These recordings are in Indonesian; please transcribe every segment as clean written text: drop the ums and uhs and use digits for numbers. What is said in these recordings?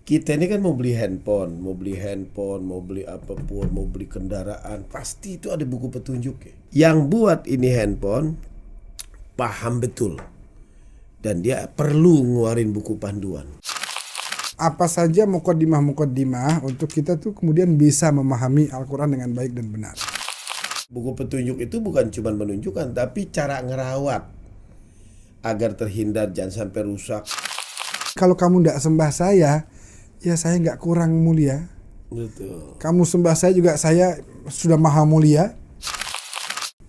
Kita ini kan mau beli handphone, mau beli apapun, mau beli kendaraan, pasti itu ada buku petunjuk ya. Yang buat ini handphone paham betul dan dia perlu ngeluarin buku panduan. Apa saja muqaddimah untuk kita tuh kemudian bisa memahami Al-Quran dengan baik dan benar. Buku petunjuk itu bukan cuma menunjukkan, tapi cara ngerawat agar terhindar jangan sampai rusak. Kalau kamu tidak sembah saya, ya saya nggak kurang mulia. Betul. Kamu sembah saya juga, saya sudah maha mulia.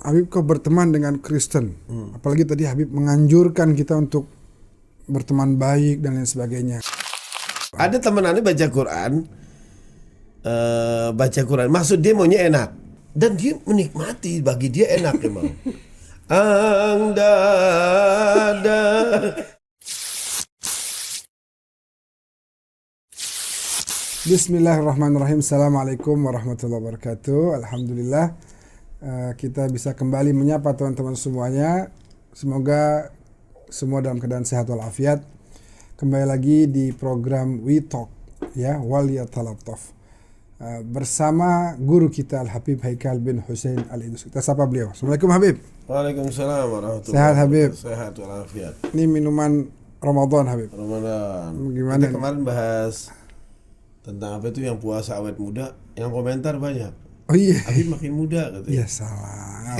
Habib kau berteman dengan Kristen, apalagi tadi Habib menganjurkan kita untuk berteman baik dan lain sebagainya. Ada teman aneh baca Quran, maksud dia maunya enak dan dia menikmati, bagi dia enak emang. Angdada. Bismillahirrahmanirrahim. Assalamualaikum warahmatullahi wabarakatuh. Alhamdulillah kita bisa kembali menyapa teman-teman semuanya. Semoga semua dalam keadaan sehat walafiat. Kembali lagi di program We Talk ya, Waliyatalattaf bersama guru kita Al-Habib Haikal bin Hussein Al-Idrus. Kita sapa beliau. Assalamualaikum Habib. Waalaikumsalam warahmatullahi Sehat Habib. Sehat walafiat. Ini minuman Ramadan Habib. Ramadan. Gimana Kita kemarin bahas tentang apa itu yang puasa awet muda, yang komentar banyak. Oh iya. Habib makin muda katanya. Iya salah.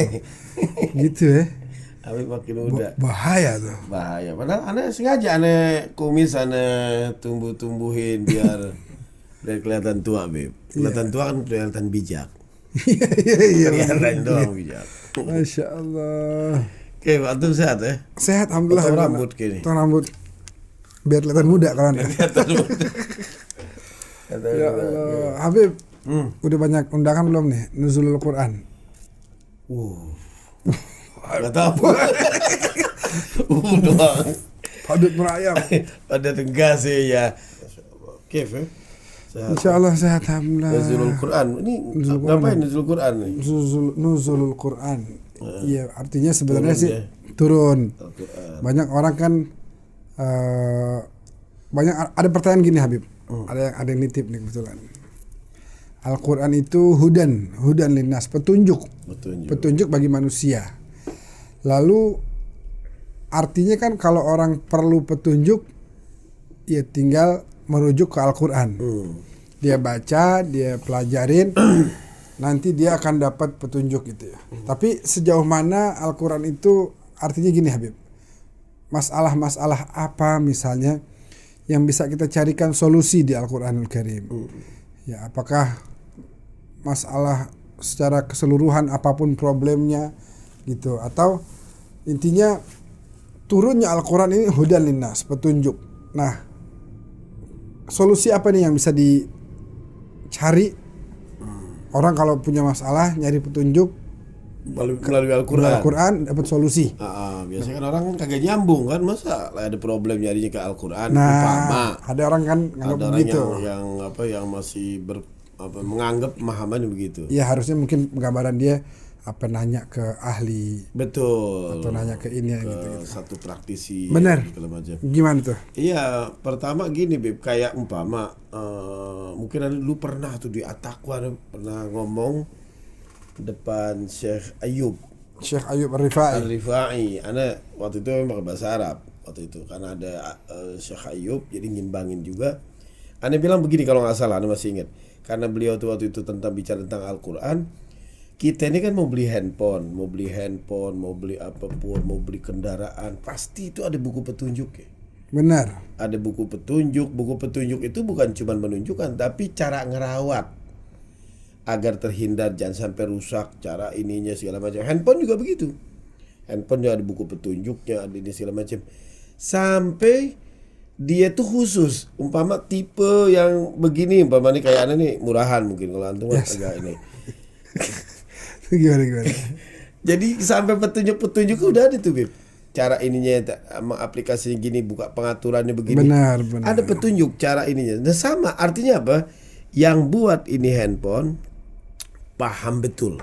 Gitu ya. Habib makin muda. Bahaya tuh. Bahaya. Padahal aneh sengaja kumis tumbuh-tumbuhin biar kelihatan tua, Habib. Kelihatan tua kan kelihatan bijak. Iya. Kelihatan doang bijak. Masya Allah. Oke, antum sehat ya? Sehat alhamdulillah. Potong rambut kini. Potong rambut biar kelihatan muda kalau anda. Kelihatan muda. Ya Allah. Habib, udah banyak undangan belum nih Nuzulul Quran? Gak tahu. Doang. Padut merayap. Pada tegas ya. Kif ya? Sehat. Insyaallah sehat alhamdulillah. Nuzulul Quran. Ini ngapain Nuzulul Quran nih? Nuzulul Quran. Iya, artinya sebenarnya Turun sih ya. turun. Al-Quran. Banyak orang kan ada pertanyaan gini Habib. Ada yang nitip nih kebetulan. Al-Quran itu hudan linnas, petunjuk bagi manusia. Lalu artinya kan kalau orang perlu petunjuk, ya tinggal merujuk ke Al-Quran. Dia baca, dia pelajarin, nanti dia akan dapat petunjuk gitu ya. Tapi sejauh mana Al-Quran itu artinya gini Habib, masalah-masalah apa misalnya yang bisa kita carikan solusi di Al-Quranul Karim. Ya, apakah masalah secara keseluruhan apapun problemnya gitu, atau intinya turunnya Al-Quran ini hudan linnas, petunjuk. Nah, solusi apa nih yang bisa dicari orang kalau punya masalah nyari petunjuk melalui Al-Quran. Al-Quran dapat solusi. Biasanya kan orang kan kagak nyambung kan, masa lah ada problem nyarinya ke Al-Quran. Nah, ada orang kan nganggap ada orang begitu. yang masih menganggap pemahaman begitu. Ya harusnya mungkin gambaran dia nanya ke ahli. Betul. Atau nanya ke ini ke gitu. satu praktisi. Benar. Segala macam. Gimana tuh? Iya, pertama gini Bib, kayak umpama mungkin ada dulu pernah tuh di At-Taqwa pernah ngomong depan Syekh Ayub Ar-Rifai. Ana waktu itu memang bahasa Arab waktu itu karena ada Syekh Ayub, jadi ngimbangin juga. Ana bilang begini kalau nggak salah, Ana masih ingat, karena beliau tuh waktu itu bicara tentang Al-Quran. Kita ini kan mau beli handphone, mau beli apapun, mau beli kendaraan, pasti itu ada buku petunjuk ya. Benar. Ada buku petunjuk itu bukan cuma menunjukkan, tapi cara ngerawat agar terhindar jangan sampai rusak, cara ininya segala macam. Handphone juga begitu. Handphone juga ada buku petunjuknya, ada ini segala macam. Sampai dia tuh khusus, umpama tipe yang begini, umpama nih kayak nih murahan mungkin kalau antum agak ini. Gimana? Jadi sampai petunjuk udah ada tuh Bib. Cara ininya aplikasinya gini, buka pengaturannya begini. Benar. Ada petunjuk cara ininya. Nah sama, artinya apa? Yang buat ini handphone paham betul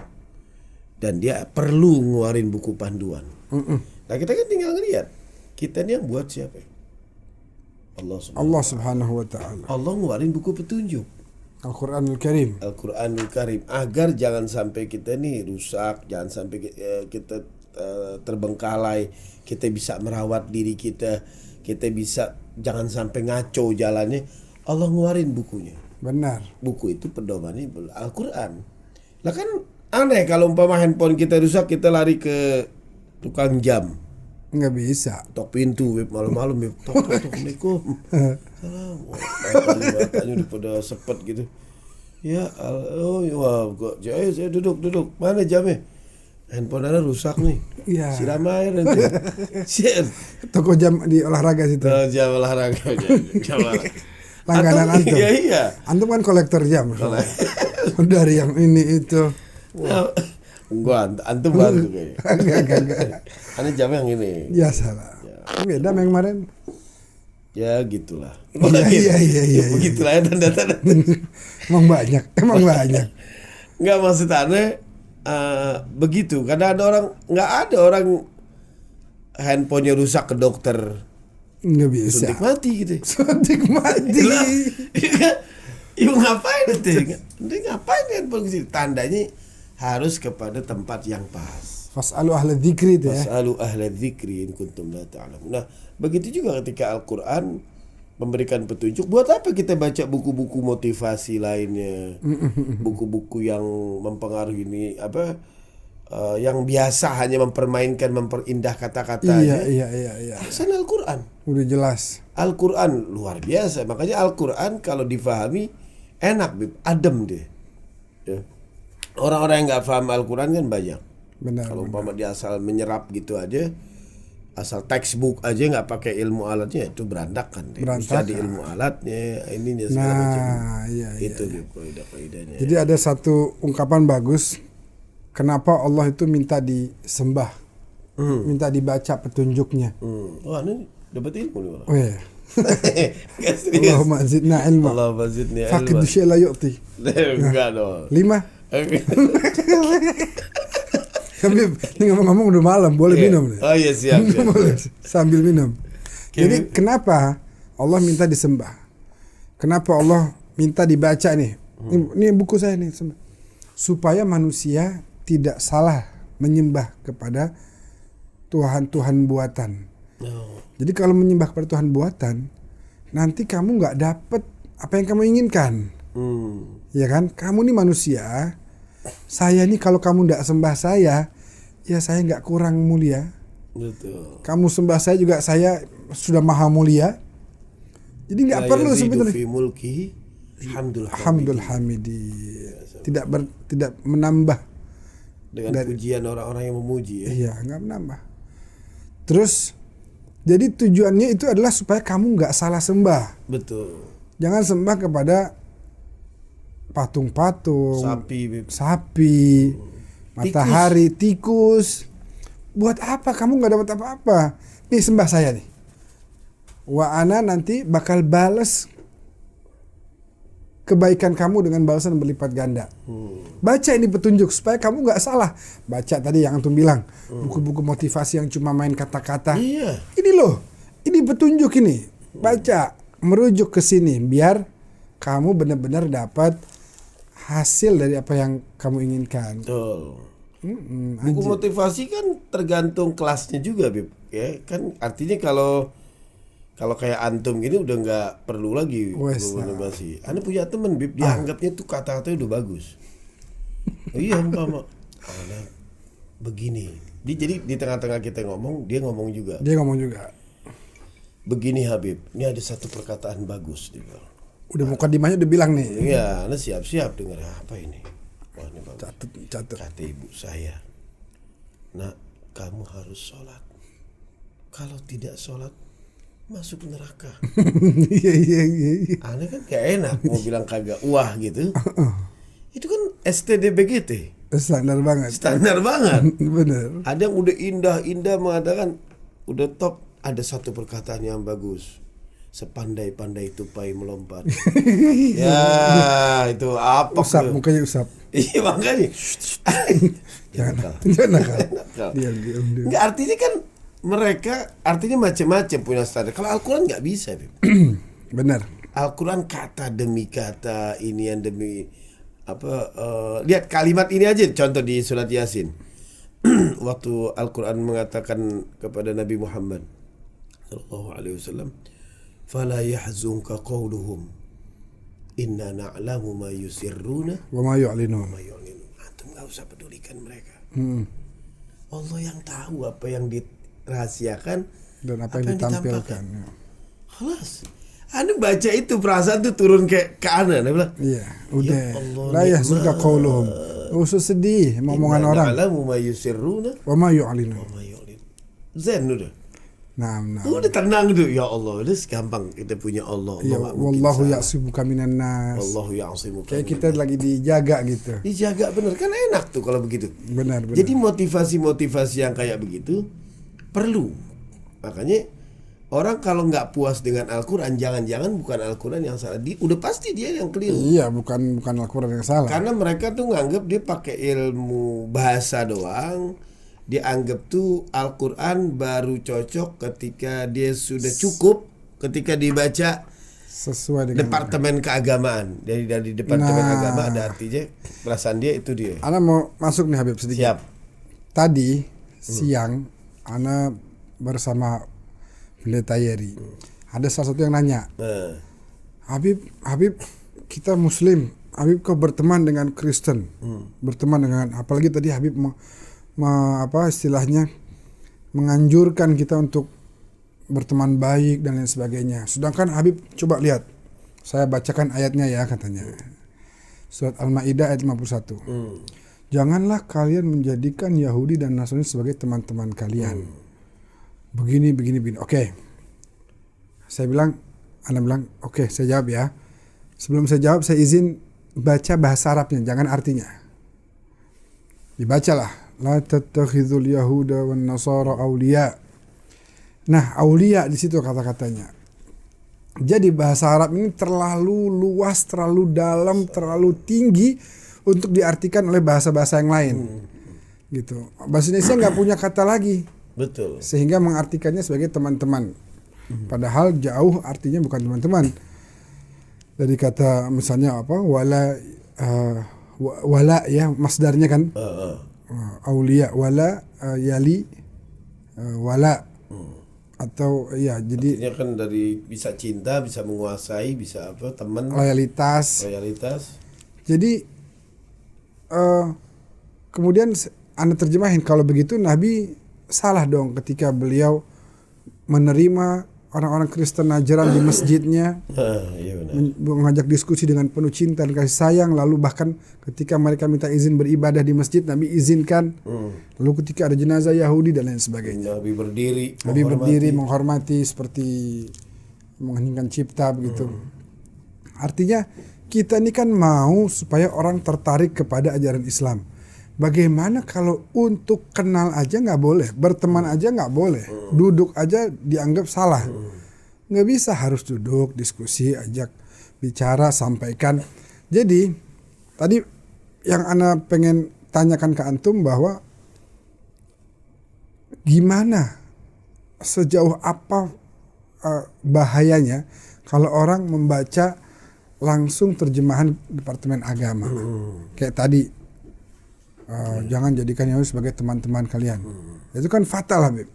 dan dia perlu ngeluarin buku panduan. Nah kita kan tinggal ngeliat kita ini yang buat siapa ya? Allah Subhanahu wa taala. Allah ngeluarin buku petunjuk, Al-Qur'anul Karim. Al-Qur'anul Karim, agar jangan sampai kita nih rusak, jangan sampai kita terbengkalai, kita bisa merawat diri kita bisa jangan sampai ngaco jalannya. Allah ngeluarin bukunya. Benar. Buku itu pedomannya Al-Quran. Lah kan aneh kalau umpama handphone kita rusak, kita lari ke tukang jam. Nggak bisa. Tok pintu malam-malam, tok assalamualaikum. Salam. Matanya udah pada sepet gitu. Ya, wah, kok saya duduk. Mana jamnya? Handphone Anda rusak nih. Iya. Siram air nanti. Share. Toko jam di olahraga situ. Jam olahraga. Jam olahraga. Langganan antum. Iya. Antum kan kolektor jam. Dari yang ini itu. Gua antum bantu kayaknya. Enggak. Aneh jam yang ini. Ya salah. Beda yang kemarin. Ya gitulah. Iya. Begitulah ya tanda-tanda. Emang banyak. Enggak, maksud aneh begitu. Karena nggak ada orang handphonenya rusak ke dokter. Nggak bisa. Suntik mati gitu. Suntik mati. Ibu ngapain itu? Ngapain handphone gitu? Tandanya harus kepada tempat yang pas. Fas'alu ahla dzikri itu ya. Fas'alu ahla dzikri in kuntum la ta'lamun. Nah, begitu juga ketika Al-Qur'an memberikan petunjuk, buat apa kita baca buku-buku motivasi lainnya? Buku-buku yang mempengaruhi ini yang biasa hanya memperindah kata-katanya. Iya. Alasan Al-Qur'an. Udah jelas. Al-Qur'an luar biasa. Makanya Al-Qur'an kalau difahami enak, adem deh. Ya. Orang-orang yang nggak paham Al-Quran kan banyak. Benar. Kalau umpama dia asal menyerap gitu aja, asal textbook aja nggak pakai ilmu alatnya, itu berantakan. Mesti ada ilmu alatnya, ininya segala macam. Iya. Itu kaidah-kaidahnya. Jadi ada satu ungkapan bagus. Kenapa Allah itu minta disembah, minta dibaca petunjuknya. Wah, ini dapat ilmu nih orang. Oh iya. Allahumma zidna ilma. Allahumma zidni ilma. Faqid syai' la yu'ti. Enggak dong. 5. Habib, ini ngomong-ngomong udah malam, boleh minum nih. Oh iya siap. Boleh, sambil minum. Jadi kenapa Allah minta disembah? Kenapa Allah minta dibaca nih? Ini buku saya nih, supaya manusia tidak salah menyembah kepada Tuhan-Tuhan buatan. Jadi kalau menyembah kepada Tuhan buatan, nanti kamu nggak dapet apa yang kamu inginkan. Ya kan? Kamu nih manusia. Saya nih kalau kamu nggak sembah saya, ya saya nggak kurang mulia. Betul. Kamu sembah saya juga, saya sudah maha mulia. Jadi nggak perlu sebenarnya. Hamdul hamidi. Tidak menambah dengan pujian orang-orang yang memuji ya. Iya, nggak menambah. Terus jadi tujuannya itu adalah supaya kamu nggak salah sembah. Betul. Jangan sembah kepada patung-patung, sapi, matahari, tikus. Buat apa? Kamu nggak dapat apa-apa. Nih sembah saya nih. Wa ana nanti bakal bales kebaikan kamu dengan balasan berlipat ganda. Baca ini petunjuk supaya kamu nggak salah. Baca tadi yang antum bilang, buku-buku motivasi yang cuma main kata-kata. Iya. Ini loh, ini petunjuk ini. Baca, merujuk ke sini biar kamu benar-benar dapat hasil dari apa yang kamu inginkan. Betul. Buku motivasi kan tergantung kelasnya juga, Bib. Ya, kan artinya kalau kayak antum gini udah nggak perlu lagi buku motivasi. Anda punya temen, Bib, dia anggapnya tuh kata-katanya udah bagus. Iya, umpama begini. Jadi di tengah-tengah kita ngomong, dia ngomong juga. Begini Habib, ini ada satu perkataan bagus, dia bilang. Udah mukadimahnya udah bilang nih. Iya, Anda siap-siap dengar apa ini. Wah, ini bagus. Catat. Kata ibu saya, nak, kamu harus sholat. Kalau tidak sholat, masuk neraka. Iya. Anda kan gak enak mau bilang kagak wah gitu. Itu kan STDBGT. Standar banget. Bener. Ada yang udah indah mengatakan udah top. Ada satu perkataan yang bagus. Sepandai-pandai tupai melompat. Ya, itu apa? Usap, mukanya usap. Iya, makanya. Jangan nakal. Diam. Enggak, artinya kan mereka artinya macam-macam punya standar. Kalau Al-Quran nggak bisa, Bib. Benar. Al-Quran kata demi kata, ini yang demi lihat kalimat ini aja, contoh di surat Yasin. Waktu Al-Quran mengatakan kepada Nabi Muhammad sallallahu alaihi wasallam, "Fala yahzunka qawluhum inna na'lamu ma yusirruna Wa ma yu'linun. wa ma yu'linun." Antum enggak usah pedulikan mereka. Allah yang tahu apa yang dirahasiakan Dan apa yang ditampilkan. Ya. Khalas. Anda baca itu perasaan tuh turun ke ana. Dia bilang, Iya, udah. Ya Allah, La yahzunka qawluhum. Usah sedih omongan orang. Na'lamu ma yusirruna Wa ma yu'linun. wa ma yu'linun. Zen udah. Nah. Udah tenang tuh. Ya Allah, udah gampang kita punya Allah. Ya, Allah nggak mungkin wallahu salah. ya'sibuka minan nas. Wallahu ya'simuka. Kayak kita lagi dijaga gitu. Dijaga bener kan, enak tuh kalau begitu. Benar. Jadi motivasi-motivasi yang kayak begitu perlu. Makanya orang kalau nggak puas dengan Al-Quran, jangan-jangan bukan Al-Quran yang salah. Udah pasti dia yang keliru. Iya, bukan Al-Quran yang salah. Karena mereka tuh nganggap dia pakai ilmu bahasa doang. Dia anggap tuh Al-Quran baru cocok ketika dia sudah cukup, ketika dibaca Sesuai dengan Departemen Keagamaan. Dari Departemen Agama ada artinya, perasaan dia itu dia. Ana mau masuk nih Habib sedikit. Siap. Tadi siang Ana bersama Pendeta Yeri. Ada salah satu yang nanya, Habib, kita Muslim. Habib kok berteman dengan Kristen? Berteman dengan, apalagi tadi Habib istilahnya menganjurkan kita untuk berteman baik dan lain sebagainya. Sedangkan Habib coba lihat, saya bacakan ayatnya ya katanya. Surat Al-Maidah ayat 51. Janganlah kalian menjadikan Yahudi dan Nasrani sebagai teman-teman kalian. Begini. Oke. Anda bilang, oke, saya jawab ya. Sebelum saya jawab, saya izin baca bahasa Arabnya, jangan artinya. Dibacalah. La tattakhidul yahuda wan nasara awliya. Nah, awliya di situ kata-katanya. Jadi bahasa Arab ini terlalu luas, terlalu dalam, terlalu tinggi untuk diartikan oleh bahasa-bahasa yang lain. Gitu. Bahasa Indonesia nggak punya kata lagi. Betul. Sehingga mengartikannya sebagai teman-teman. Padahal jauh artinya bukan teman-teman. Dari kata misalnya apa? Wala ya, masdarnya kan. Aulia wala yali wala atau ya, jadi artinya kan dari bisa cinta, bisa menguasai, bisa apa, teman, loyalitas. Jadi kemudian Anda terjemahin, kalau begitu Nabi salah dong ketika beliau menerima orang-orang Kristen Najran di masjidnya, iya benar. mengajak diskusi dengan penuh cinta dan kasih sayang. Lalu bahkan ketika mereka minta izin beribadah di masjid, Nabi izinkan. Lalu ketika ada jenazah Yahudi dan lain sebagainya, Nabi berdiri menghormati seperti mengheningkan cipta begitu. Artinya kita ini kan mau supaya orang tertarik kepada ajaran Islam. Bagaimana kalau untuk kenal aja nggak boleh, berteman aja nggak boleh, duduk aja dianggap salah. Nggak bisa, harus duduk, diskusi, ajak bicara, sampaikan. Jadi tadi yang Ana pengen tanyakan ke antum bahwa gimana, sejauh apa bahayanya kalau orang membaca langsung terjemahan Departemen Agama. Kayak tadi, jangan jadikan Yahudi sebagai teman-teman kalian. Itu kan fatal, Habib.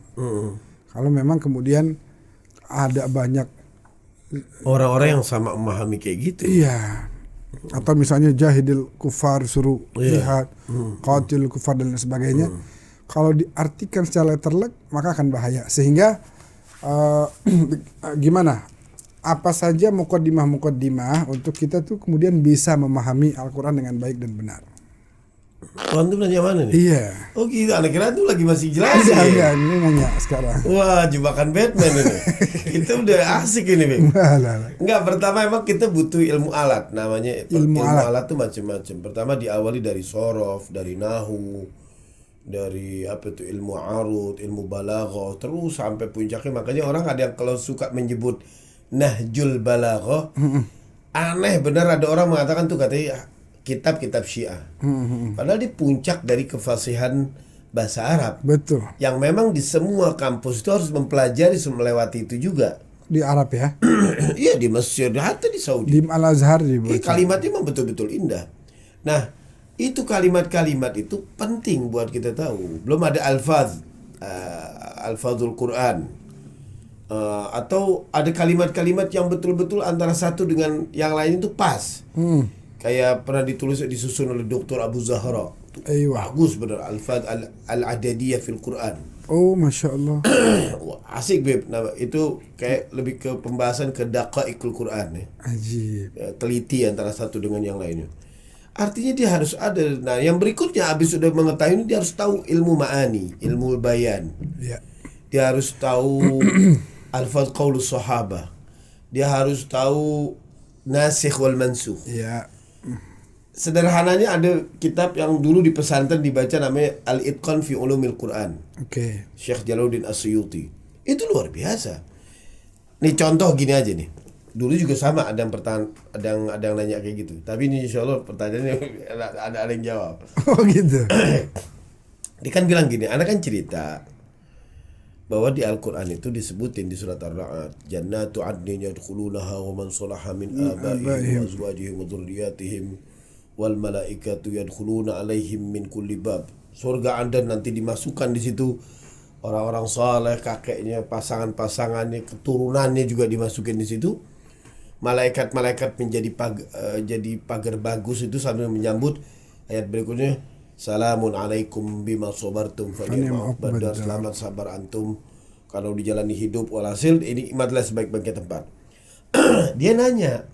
Kalau memang kemudian ada banyak orang-orang yang sama memahami kayak gitu. Iya. Atau misalnya jahidil kufar, suruh jihad, qatil kufar dan lain sebagainya. Kalau diartikan secara letterlek maka akan bahaya. Sehingga gimana? Apa saja muqaddimah untuk kita tuh kemudian bisa memahami Al-Quran dengan baik dan benar. Tuhan tuh nanya mana nih? Iya. Oh gitu, anak kira tuh lagi masih jelas ya? Enggak, ini nanya sekarang. Wah, jebakan Batman ini. Kita udah asik ini, Bang. Enggak, pertama emang kita butuh ilmu alat. Namanya ilmu alat tuh macam-macam. Pertama diawali dari sorof, dari nahu, dari apa tuh ilmu arud, ilmu balaghah, terus sampai puncaknya. Makanya orang ada yang kalau suka menyebut Nahjul Balaghah, aneh benar, ada orang mengatakan tuh katanya kitab-kitab Syiah. Padahal di puncak dari kefasihan bahasa Arab. Betul. Yang memang di semua kampus itu harus mempelajari, melewati itu juga. Di Arab ya. Iya, di Mesir, hatta di Saudi. Di Al-Azhar dibaca. Kalimatnya memang betul-betul indah. Nah, itu kalimat-kalimat itu penting buat kita tahu. Belum ada alfazul Quran. Atau ada kalimat-kalimat yang betul-betul antara satu dengan yang lain itu pas. Kayak pernah disusun oleh Dr. Abu Zahra. Aywa. Bagus benar, alfaz al-adadiyah fil Quran. Oh, Masya Allah. Asik Beb. Nah, itu kayak lebih ke pembahasan ke daqaiqul Quran ya. Ajib. Teliti antara satu dengan yang lainnya. Artinya dia harus ada. Nah, yang berikutnya habis sudah mengetahui ini, dia harus tahu ilmu ma'ani, ilmu bayan. Ya. Dia harus tahu alfaz qaulus sahabah. Dia harus tahu nasikh wal mansukh. Ya. Sederhananya ada kitab yang dulu di pesantren dibaca namanya Al-Itqan fi Ulumil Quran. Oke. Syekh Jalaluddin As-Suyuti. Itu luar biasa. Nih contoh gini aja nih. Dulu juga sama ada yang nanya kayak gitu. Tapi ini insyaallah pertanyaannya ada yang jawab. Oh gitu. Dia kan bilang gini, anak kan cerita bahwa di Al-Quran itu disebutin di surat Ar-Ra'd, jannatu adnin yadkhulunaha wa man salaha min abaihim wa azwajihim wa dzurriyyatihim wal malaikatu yadkhuluna alaihim min kulli bab. Surga Anda nanti dimasukkan di situ orang-orang saleh, kakeknya, pasangan-pasangannya, keturunannya juga dimasukin di situ. Malaikat-malaikat menjadi jadi pagar bagus itu sambil menyambut. Ayat berikutnya, salamun alaikum bima sabartum fa ni'ma uqbadar. Selamat sabar antum kalau dijalani hidup, walhasil ini nikmatlah sebaik-baiknya tempat. Dia nanya,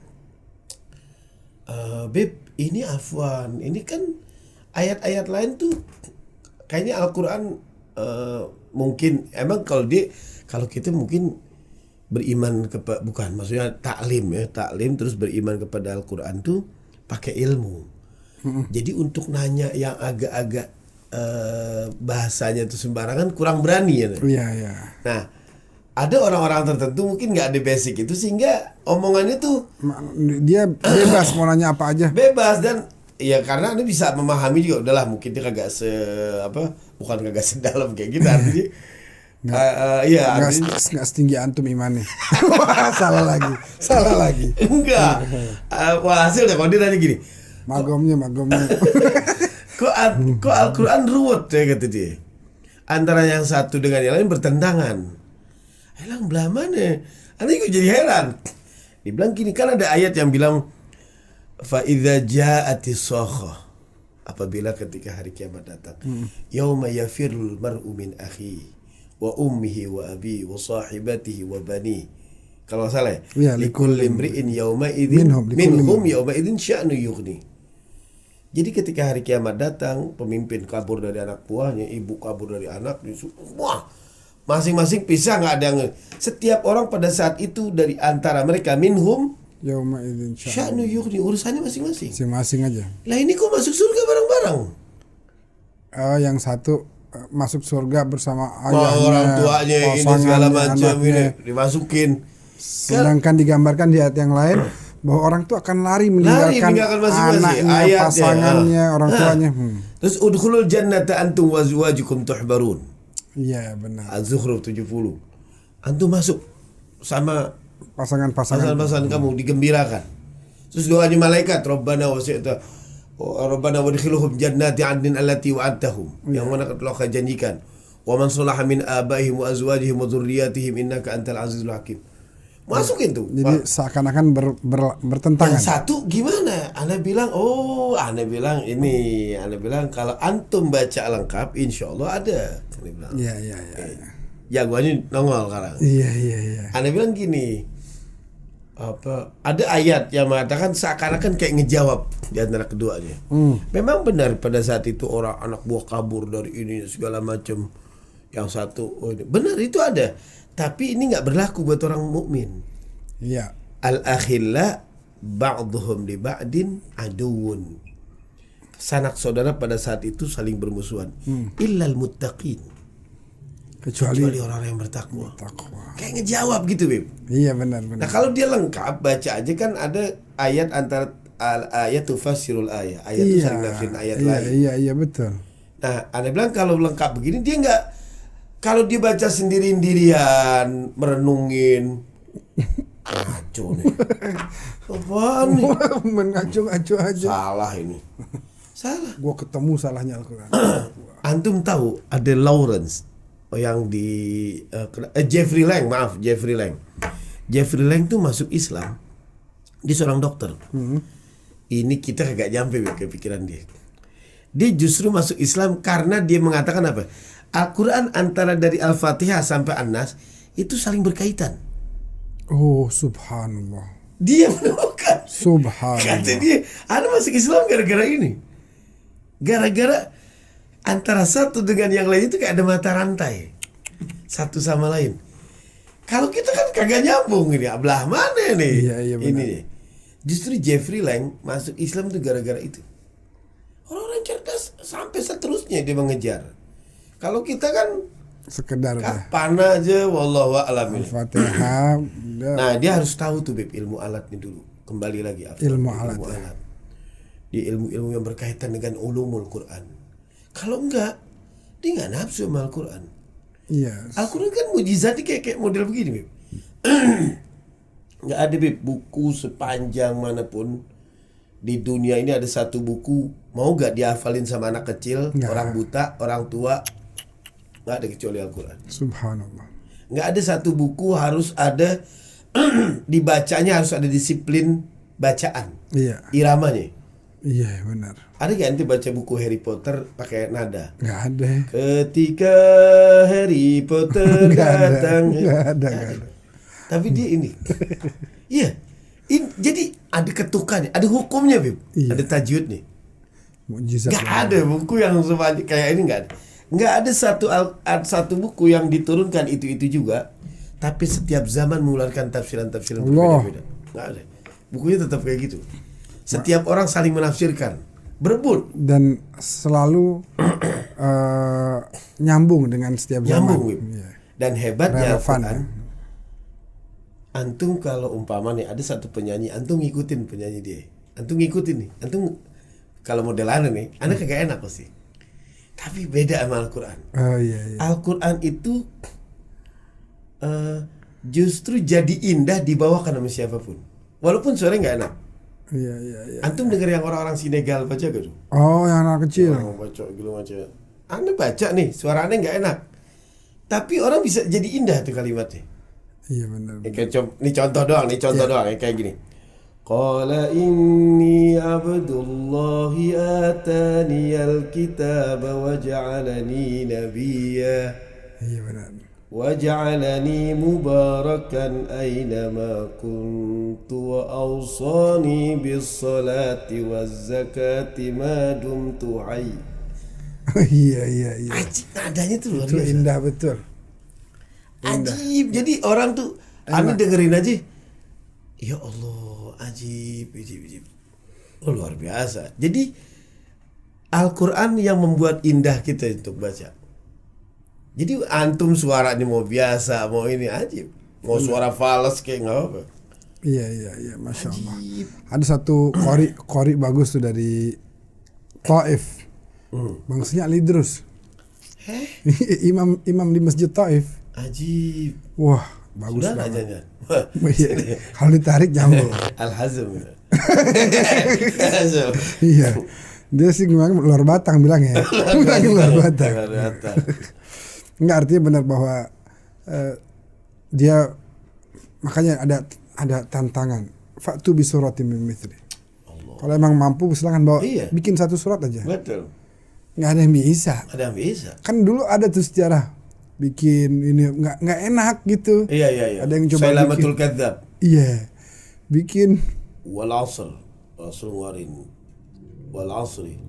Beb, ini afwan, ini kan ayat-ayat lain tuh kayaknya Al-Quran mungkin emang kalau kita mungkin beriman kepada, bukan maksudnya taklim terus beriman kepada Al-Quran tuh pakai ilmu. Jadi untuk nanya yang agak-agak bahasanya tuh sembarangan kurang berani ya. Iya, iya. Nah, ada orang-orang tertentu mungkin nggak ada basic itu sehingga omongannya tuh Dia bebas mau nanya apa aja. bebas dan ya karena Anda bisa memahami juga udahlah mungkin dia kagak bukan kagak sedalam kayak gitu artinya. Iya, Nggak setinggi antum imannya. Salah lagi. Enggak. Walhasil deh kalau dia nanya gini, Magomnya. kok Al-Quran ruwet ya kata dia. Antara yang satu dengan yang lain bertentangan. Elang belah mana? Anda juga jadi heran. Dibilang gini, kan ada ayat yang bilang fa idza ja'atis sakhah, apabila ketika hari kiamat datang, yauma yafirul mar'u min akhihi wa ummihi wa abi wa sahibatihi wa bani. Kalau salah ya, likulli imri'in yauma idzin minhum yauma idzin sya'nu yughni. Jadi ketika hari kiamat datang, pemimpin kabur dari anak buahnya, ibu kabur dari anak, wah, masing-masing pisah, nggak ada yang. Setiap orang pada saat itu dari antara mereka minhum Yauma idzin sya'nu yughni, urusannya masing-masing. Masing-masing aja. Lah ini kok masuk surga bareng-bareng? Yang satu masuk surga bersama ayahnya, orang tuanya, ini segala macam ini dimasukin. Sedangkan digambarkan di ayat yang lain bahwa orang itu akan lari meninggalkan masing-masing, anaknya, pasangannya, orang tuanya. Terus udkhulul jannata antum wa azwajukum tuhbarun. Iya, benar. Az-Zukhruf 70. Antum masuk sama pasangan pasangan kamu digembirakan. Terus doanya malaikat, Rabbana wasi'ta Rabbana wadkhiluhum jannati 'adnin allati wa'adtahum. Yang mana telah kau janjikan. Wa man salaha min abaihim wa azwajihim wa dzurriyyatihim innaka antal azizul hakim. Masukin tuh. Jadi seakan-akan bertentangan. Yang satu gimana? Ana bilang kalau antum baca lengkap insyaallah ada. Iya. Jagoannya nongol sekarang. Iya. Ana bilang gini, ada ayat yang mengatakan seakan-akan kayak ngejawab di antara keduanya. Memang benar pada saat itu orang anak buah kabur dari ini segala macam. Yang satu benar itu ada. Tapi ini nggak berlaku buat orang mukmin. Iya. Al-akhilla ba'dhum li ba'din aduun. Sanak saudara pada saat itu saling bermusuhan. Illal muttaqin. Kecuali orang yang bertakwa. Kayak ngejawab gitu, Bib. Iya, benar. Nah, kalau dia lengkap baca aja kan ada ayat antara ayat tufassirul ayat. Ayat itu saling nafsirin ayat lain. Iya, betul. Nah, Anda bilang kalau lengkap begini dia nggak, kalau dia baca sendirian merenungin, ngaco nih. Apaan nih? Mengacu-acu aja. Salah ini. Salah. Gua ketemu salahnya Al-Quran. Antum tahu ada Lawrence yang di Jeffrey Lang, maaf Jeffrey Lang. Jeffrey Lang tuh masuk Islam. Dia seorang dokter. Ini kita agak nyampe ke pikiran dia. Dia justru masuk Islam karena dia mengatakan apa? Al-Quran antara dari Al-Fatihah sampai An-Nas itu saling berkaitan. Oh, subhanallah. Dia menemukan. Subhanallah. Kata dia, Anda masuk Islam gara-gara ini. Gara-gara antara satu dengan yang lain itu kayak ada mata rantai. Satu sama lain. Kalau kita kan kagak nyambung ini, belah mana nih? Iya, benar. Ini nih. Justru Jeffrey Lang masuk Islam itu gara-gara itu. Orang-orang cerdas sampai seterusnya dia mengejar. Kalau kita kan Sekedar kapan aja, wallahu a'lam. Al-Fatihah. Nah, dia harus tahu tuh Beb, ilmu alatnya dulu. Kembali lagi Ilmu alat. Di ilmu-ilmu yang berkaitan dengan ulumul Quran. Kalau enggak, dia nggak nafsu sama Al-Quran. Iya. Al-Quran kan mujizatnya kayak model begini, Beb. Nggak ada, Beb, buku sepanjang manapun di dunia ini ada satu buku mau gak dihafalin sama anak kecil, Nggak. orang buta, orang tua, nggak ada kecuali Al-Quran. Subhanallah. Nggak ada satu buku harus ada dibacanya harus ada disiplin bacaan, Iya. iramanya. Iya, benar. Ada gak nanti baca buku Harry Potter pakai nada? Nggak ada. Ketika Harry Potter Nggak ada. datang. Nggak ada. Tapi dia ini. Iya. Jadi ada ketukannya, ada hukumnya, Bib. Iya. Ada tajwidnya. Mukjizat. Nggak ada buku yang sebanyak kayak ini, nggak ada. Nggak ada satu buku yang diturunkan itu juga, tapi setiap zaman mengeluarkan tafsiran-tafsiran berbeda-beda. Nggak ada. Bukunya tetap kayak gitu. Setiap orang saling menafsirkan, berebut. Dan selalu nyambung dengan setiap zaman. Nyambung, Bib. Iya. Dan hebatnya Relevan, Al-Quran, ya. antum kalau umpama nih ada satu penyanyi, antum ngikutin penyanyi dia, antum ngikutin nih, antum kalau model anda nih, anda kagak enak pasti. Tapi beda sama Al-Quran. Oh iya. Al-Quran itu justru jadi indah dibawakan sama siapapun, walaupun suaranya nggak enak. Iya. Antum denger yang orang-orang Senegal baca gak tuh? Oh, yang anak kecil. Orang baca gitu macam. Anda baca nih, suaranya nggak enak, tapi orang bisa jadi indah tuh kalimatnya. Iya benar. Ini contoh doang, ya, kayak gini. Qala inni abdullahi ataniyal kitaba wa ja'alani nabiyya Iya benar. wa ja'alani mubarakan aynama kuntu wa awsani bis salati waz zakati ma dumtu hayy. Iya. Ajib, nadanya tuh luar Itu biasa. indah betul. Ajib. Jadi orang tuh anda dengerin aja. Ya Allah, ajib. Oh, luar biasa. Jadi Al-Quran yang membuat indah kita untuk baca. Jadi antum suaranya mau biasa, mau ini ajib. Mau suara fals kayak nggak apa. Iya, masya Allah. Ajib. Ada satu qori bagus tuh dari Taif. Bangsanya Ali Idrus. imam di Masjid Taif. Ajib. Wah, bagus Sudah nggak banget. jangan. Iya. Kalau ditarik nyambung. Al-Hazm. Iya. Dia sih gimana luar batang bilangnya. Bilangnya luar batang. Enggak, artinya benar bahwa dia makanya ada tantangan. Fa'tu bi suratin min mithli. Kalau emang mampu silakan bawa, Iya. bikin satu surat aja. Betul. Nggak ada yang bisa. Ada yang bisa. Kan dulu ada tuh sejarah bikin ini nggak enak gitu. Iya. Ada yang coba Sailamatul Kadzab. Iya. Bikin Wal asr. Asr warin. Wal asri.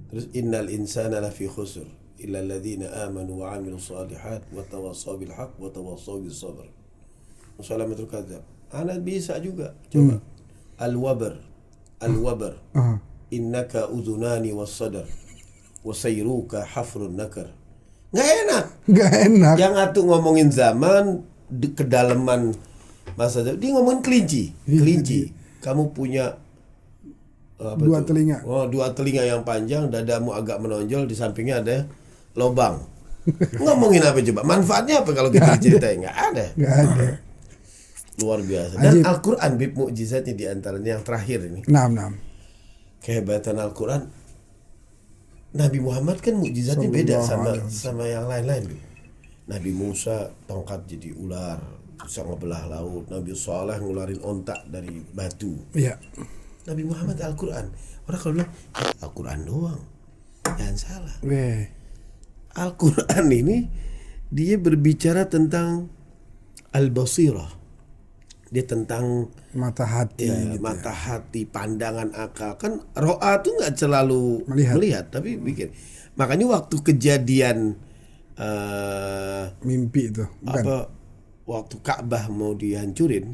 Terus innal insana lafi khusr illa alladhina amanu wa amilu salihat wa tawassaw bil haqq wa tawassaw bis sabr. Sailamatul Kadzab. Anak bisa juga. Coba. Al-wabar. Innaka udhunani was sadar. Wasairuka hafrun nakar. Nggak enak. Yang atuh ngomongin zaman kedalaman masa dia ngomongin kelinci. Kamu punya Apa Dua tuh? telinga. Oh, dua telinga yang panjang, dadamu agak menonjol, di sampingnya ada lobang. Ngomongin apa coba? Manfaatnya apa kalau kita ceritain? Nggak ada. Nggak ada. Luar biasa. Dan Ajib. Al-Quran, Bib, mukjizatnya di antaranya yang terakhir ini. Nah. Kehebatan Al-Quran. Nabi Muhammad kan mukjizatnya beda sama yang lain-lain, Bib. Nabi Musa tongkat jadi ular, bisa ngebelah laut. Nabi Saleh ngularin ontak dari batu. Iya. Nabi Muhammad Al-Quran. Orang kalau bilang Al-Quran doang, jangan salah. Weh. Al-Quran ini dia berbicara tentang al-basirah. Dia tentang Mata hati. Gitu mata hati, pandangan akal. Kan ro'a tuh nggak selalu melihat, tapi bikin. Makanya waktu kejadian Mimpi itu. Bukan. waktu Ka'bah mau dihancurin,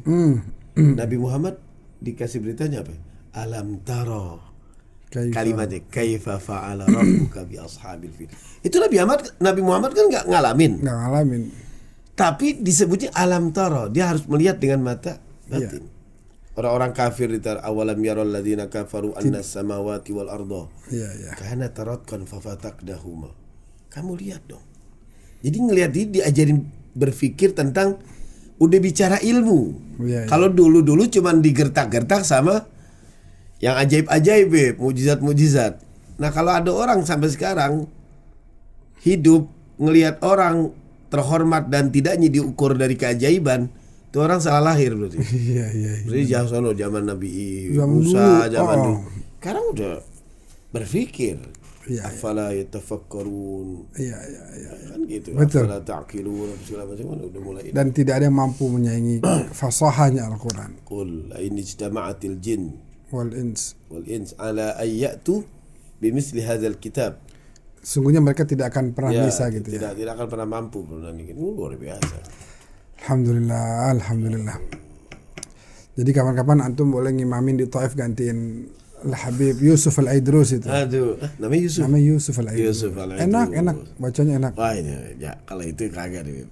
Nabi Muhammad dikasih beritanya apa? Alam taro. Kalimatnya kaifa fa'ala rabbuka bi ashabil fil. Itu Nabi Muhammad kan nggak ngalamin. Tapi disebutnya alam taro, dia harus melihat dengan mata batin. Iya. Orang-orang kafir di awalam yaral ladzina kafaru anna samawati wal arda. Iya. Kana taratkan fafatakdahuma. Kamu lihat dong. Jadi ngelihat dia diajarin berpikir tentang udah bicara ilmu. Kalau dulu cuman digertak-gertak sama yang ajaib-ajaib, mujizat-mujizat. Nah, kalau ada orang sampai sekarang hidup ngelihat orang terhormat dan tidaknya diukur dari keajaiban, itu orang salah lahir berarti. Iya. Berarti zaman Nabi Musa, zaman dulu. Sekarang udah berpikir. Afala yatafakkarun. Iya. Kan gitu. Betul. Afala ta'qilun, segala macam udah mulai. Dan tidak ada yang mampu menyaingi fasahahnya Al-Quran. Qul in ijtama'atil jin wal ins ala ayyatu bimithli hadzal kitab. Sungguhnya mereka tidak akan pernah bisa gitu tidak akan pernah mampu menandingi. Luar biasa. Alhamdulillah. Jadi kapan-kapan antum boleh ngimamin di Taif gantiin Al-Habib Yusuf Al-Aidrus itu. Aduh, namanya Yusuf Al-Aidrus. Enak, bacanya enak. Wah, ini ya kalau itu kagak deh.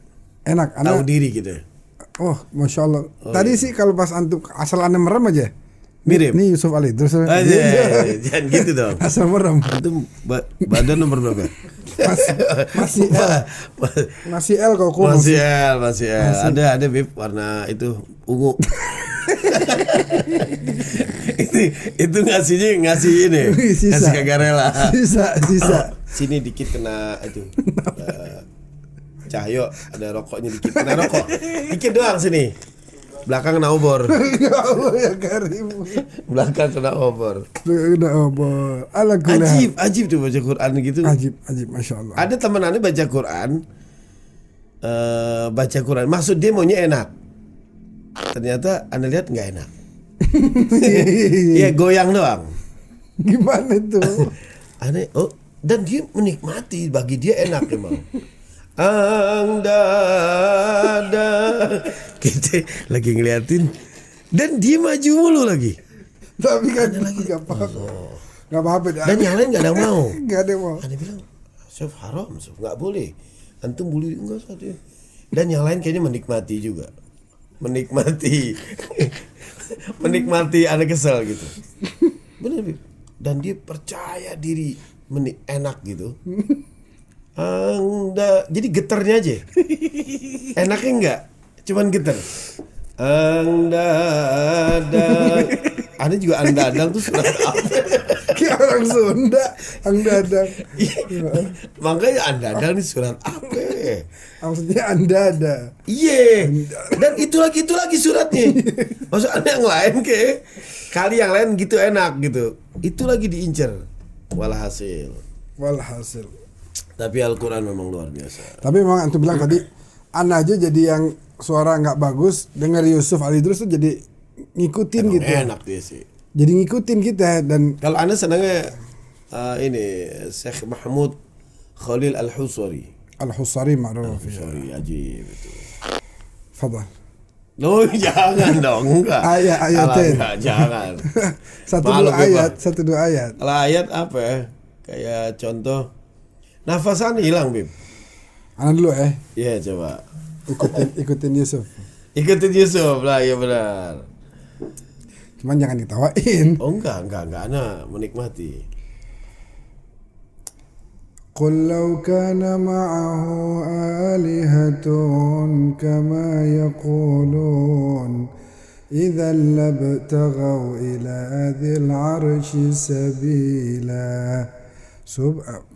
Enak, tahu diri gitu. Oh, Masya Allah. Tadi sih kalau pas antum asal anda merem aja. Mirip. Nih Yusuf Al-Aidrus. Jangan gitu dong. Asal merem. Itu badan nomor berapa? Masih L kau kok. Masih L. Ada Bib warna itu ungu. itu ngasih ini. Ngasih kagak rela. Sisa. Sini dikit kena itu. Cahyo ada rokoknya dikit kena rokok. Dikit doang sini. Belakang kena obor. Ya Karim. Belakang kena obor. Ajib tuh baca Quran gitu. Ajib, Masya Allah. Ada temenannya baca Quran. Maksud dia maunya enak. Ternyata Anda lihat nggak enak. Iya goyang doang. Gimana tuh? Aneh. Oh, dan dia menikmati, bagi dia enak emang. Ada kita lagi ngeliatin dan dia maju mulu lagi. Tapi kan nggak apa-apa. Dan yang lain nggak ada mau. Nggak ada mau. Ada bilang, Sof haram, Sof nggak boleh. Antum boleh enggak saja. Dan yang lain kayaknya menikmati juga. Menikmati, anak kesel gitu. Bener. Dan dia percaya diri, enak gitu. Jadi getarnya aja. Enaknya enggak, cuman getar. Ada juga andadang tuh surat apa? Kayak orang Sunda, andadang. Makanya andadang nih surat apa? Maksudnya andada. Iya. Dan itu lagi suratnya. Maksudnya yang lain kali yang lain gitu enak gitu. Itu lagi diincer. Walhasil. Tapi Al-Quran memang luar biasa. Tapi memang antum bilang tadi, Ana aja jadi yang suara nggak bagus, dengar Yusuf Al-Aidrus tuh jadi ngikutin emang gitu. Enak dia sih. Jadi ngikutin kita. Dan kalau Anda senangnya ini Syekh Mahmud Khalil Al-Husari. Al-Husari ma'ruf. Al-Husari ajib itu. Fadal. Loh, jangan dong, enggak. Ayatin. Jangan. Satu dua ayat. Kalau ayat apa ya? Kayak contoh nafasan hilang, Bib. Ana dulu Iya, coba. Ikutin Yusuf. Ikutin Yusuf lah, ya benar. Cuman jangan ditawain. Oh enggak, ana menikmati. Qul law kana ma'ahu alihatun kama yaqulun idzan labtaghaw ila dzil arsy sabila.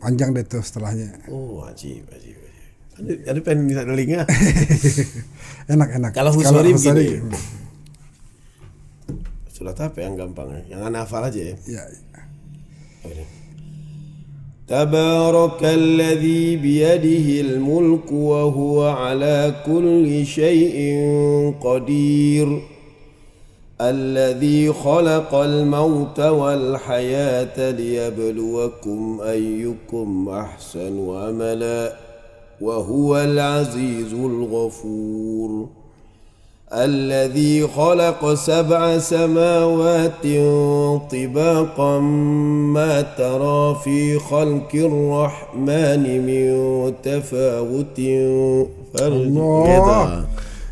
Panjang deh tuh setelahnya. Oh, ajib. Ada pengen bisa telinga. Enak. Kalau Husari begini. Surat apa yang gampang? Yang ana hafal aja ya. Ya. Tabarakalladzi biyadihil mulku wa huwa ala kulli syai'in qadir. Alladzi khalaqal mauta wal hayata liyabluwakum ayyukum ahsanu amala wa huwal azizul ghafur. الذي خلق 7 سماوات طباقا ما ترى في خلق الرحمن من تفاوت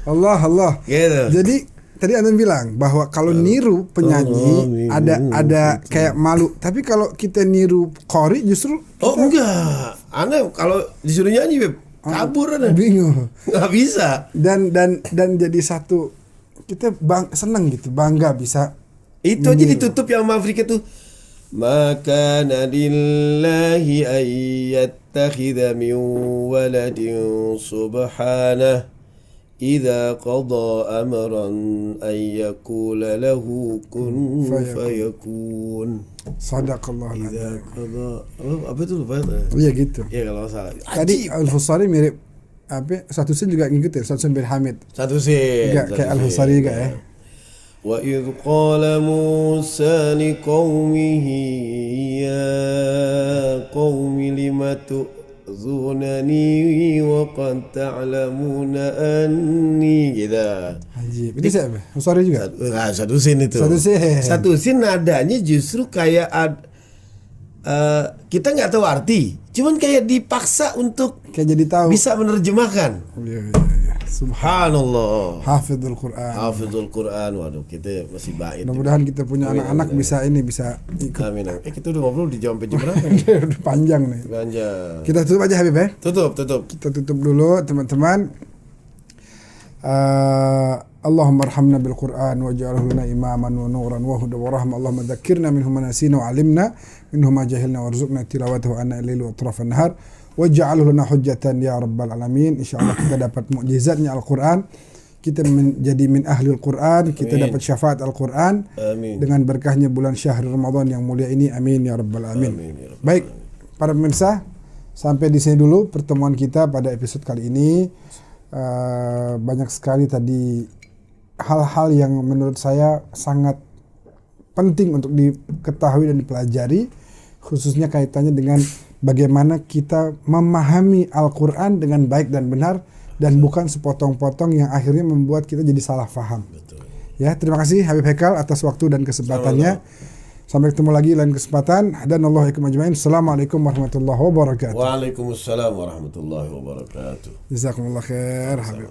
Allah. Gitu. Jadi tadi Anda bilang bahwa kalau niru penyanyi ada kayak malu, tapi kalau kita niru qori justru enggak. Anda kalau disuruh nyanyi Beb, kabur Anda. Bingung. Nggak bisa. Dan jadi satu, kita seneng gitu, bangga bisa. Itu aja ditutup yang Afrika tuh. Maka nadillahi ayyattakhidha min waladin subhanah idza qada amran ay yaqula lahu kun fayakun. Sadaqallahu Idza qada apa itu lupa. Iya gitu. Iya kalau salah. Tadi Al-Husari mirip apa? Satu sin juga ngikutin, satu sin bin Hamid. Satu sin. Enggak kayak Al-Husari juga ya. Wa idh qala Musa liqaumihi ya qaumi limatu zunani wa qad ta'lamuna anni gitu. Ajib. Itu siapa? Husari juga? Satu sin itu. Satu sin nadanya justru kayak kita nggak tahu arti, cuman kayak dipaksa untuk kayak jadi tahu. Bisa menerjemahkan. Iya. Subhanallah. Hafizul Quran. Waduh, kita masih baik. Mudah-mudahan kita punya anak-anak bisa ikut. Amin. Kita udah ngobrol di jam jam berapa? Udah panjang nih. Panjang. Kita tutup aja Habib ya. Tutup. Kita tutup dulu teman-teman. Allahumma arhamna bil Qur'an waj'alhu lana imaman wa nuran wa hudan wa rahmah. Allahumma dzakkirna minhu ma nasina wa 'allimna minhu ma jahilna warzuqna tilawatahu ana al-laili wa atrafan nahar waj'alhu lana hujjatan ya rabbal alamin. Insyaallah kita dapat mukjizatnya Al-Qur'an, kita menjadi min ahli Al-Qur'an, kita dapat syafaat Al-Qur'an dengan berkahnya bulan syahr Ramadan yang mulia ini. Amin ya rabbal alamin. Baik, para pemirsa, sampai di sini dulu pertemuan kita pada episode kali ini. Banyak sekali tadi hal-hal yang menurut saya sangat penting untuk diketahui dan dipelajari, khususnya kaitannya dengan bagaimana kita memahami Al-Quran dengan baik dan benar, dan bukan sepotong-potong yang akhirnya membuat kita jadi salah faham. Ya, terima kasih Habib Haikal atas waktu dan kesempatannya. Sampai ketemu lagi lain kesempatan. Dan Allah ikum ajmain. Assalamualaikum warahmatullahi wabarakatuh. Waalaikumsalam warahmatullahi wabarakatuh. Jazakumullah khair Habib.